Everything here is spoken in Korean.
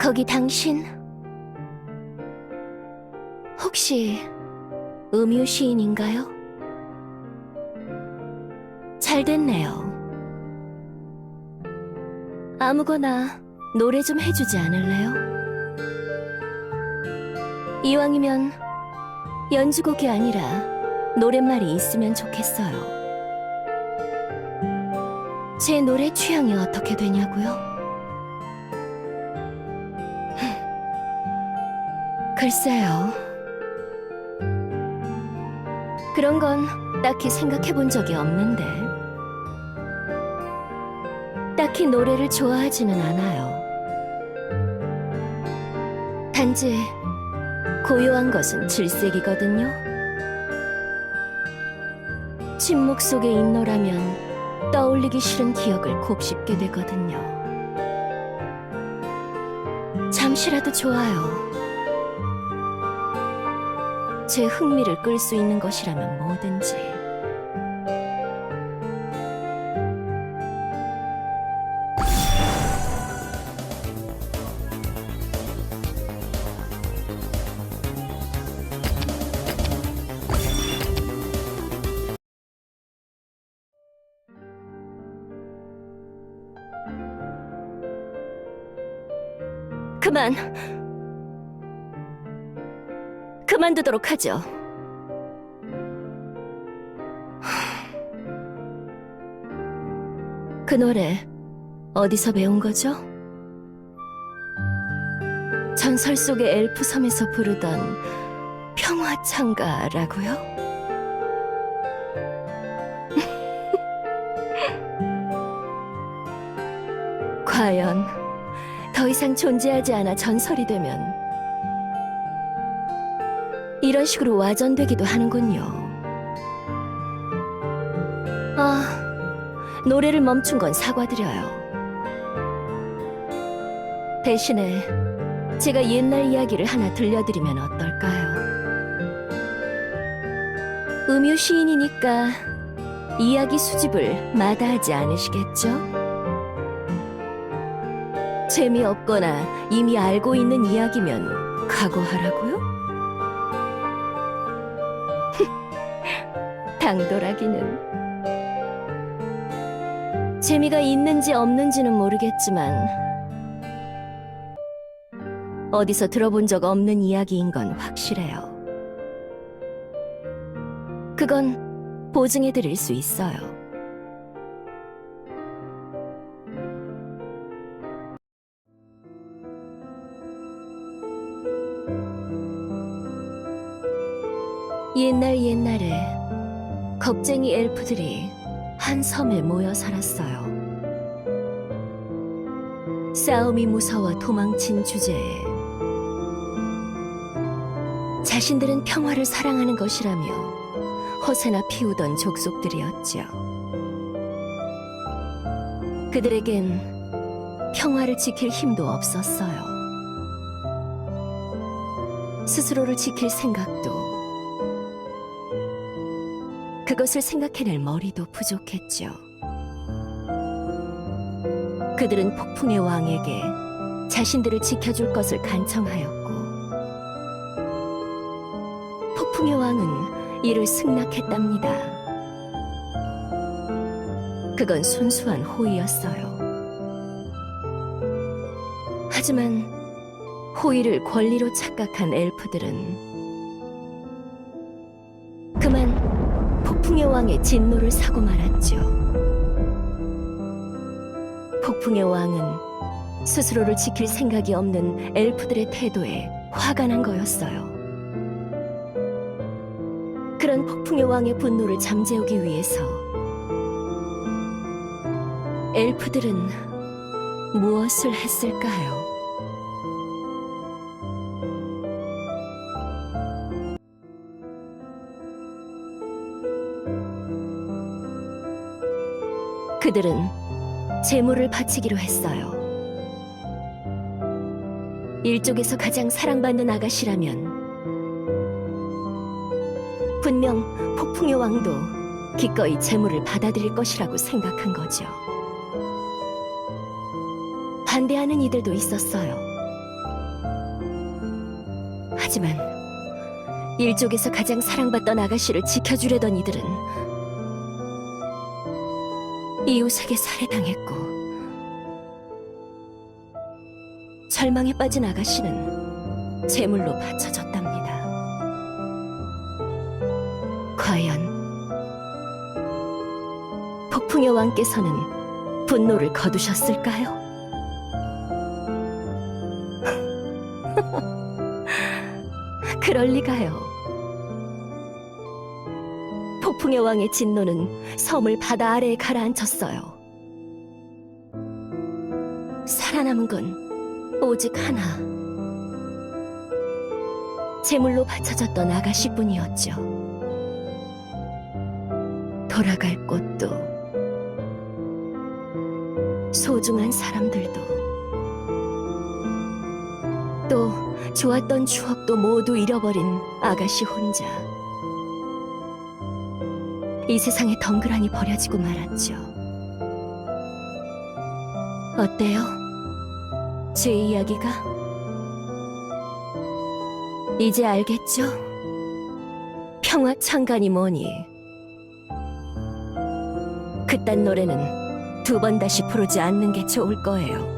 거기 당신 혹시 음유 시인인가요? 잘 됐네요. 아무거나 노래 좀 해주지 않을래요? 이왕이면 연주곡이 아니라 노랫말이 있으면 좋겠어요. 제 노래 취향이 어떻게 되냐고요? 글쎄요. 그런 건 딱히 생각해 본 적이 없는데. 딱히 노래를 좋아하지는 않아요. 단지 고요한 것은 질색이거든요. 침묵 속에 있노라면 떠올리기 싫은 기억을 곱씹게 되거든요. 잠시라도 좋아요. 제 흥미를 끌 수 있는 것이라면 뭐든지. 그만두도록 하죠. 그 노래 어디서 배운 거죠? 전설 속의 엘프 섬에서 부르던 평화창가라고요? 과연 더 이상 존재하지 않아 전설이 되면 이런 식으로 와전되기도 하는군요. 노래를 멈춘 건 사과드려요. 대신에 제가 옛날 이야기를 하나 들려드리면 어떨까요? 음유 시인이니까 이야기 수집을 마다하지 않으시겠죠? 재미없거나 이미 알고 있는 이야기면 각오하라고요? 당돌하기는. 재미가 있는지 없는지는 모르겠지만 어디서 들어본 적 없는 이야기인 건 확실해요. 그건 보증해드릴 수 있어요. 옛날에 겁쟁이 엘프들이 한 섬에 모여 살았어요. 싸움이 무서워 도망친 주제에 자신들은 평화를 사랑하는 것이라며 허세나 피우던 족속들이었죠. 그들에겐 평화를 지킬 힘도 없었어요. 스스로를 지킬 생각도, 그것을 생각해낼 머리도 부족했죠. 그들은 폭풍의 왕에게 자신들을 지켜줄 것을 간청하였고, 폭풍의 왕은 이를 승낙했답니다. 그건 순수한 호의였어요. 하지만 호의를 권리로 착각한 엘프들은 그만 폭풍의 왕의 진노를 사고 말았죠. 폭풍의 왕은 스스로를 지킬 생각이 없는 엘프들의 태도에 화가 난 거였어요. 그런 폭풍의 왕의 분노를 잠재우기 위해서 엘프들은 무엇을 했을까요? 그들은 제물을 바치기로 했어요. 일족에서 가장 사랑받는 아가씨라면 분명 폭풍의 왕도 기꺼이 제물을 받아들일 것이라고 생각한 거죠. 반대하는 이들도 있었어요. 하지만 일족에서 가장 사랑받던 아가씨를 지켜주려던 이들은 이웃에게 살해당했고, 절망에 빠진 아가씨는 제물로 바쳐졌답니다. 과연 폭풍의 왕께서는 분노를 거두셨을까요? 그럴 리가요. 폭풍의 왕의 진노는 섬을 바다 아래에 가라앉혔어요. 살아남은 건 오직 하나. 제물로 바쳐졌던 아가씨뿐이었죠. 돌아갈 곳도, 소중한 사람들도, 또 좋았던 추억도 모두 잃어버린 아가씨 혼자. 이 세상에 덩그러니 버려지고 말았죠. 어때요? 제 이야기가? 이제 알겠죠? 평화창간이 뭐니? 그딴 노래는 두 번 다시 부르지 않는 게 좋을 거예요.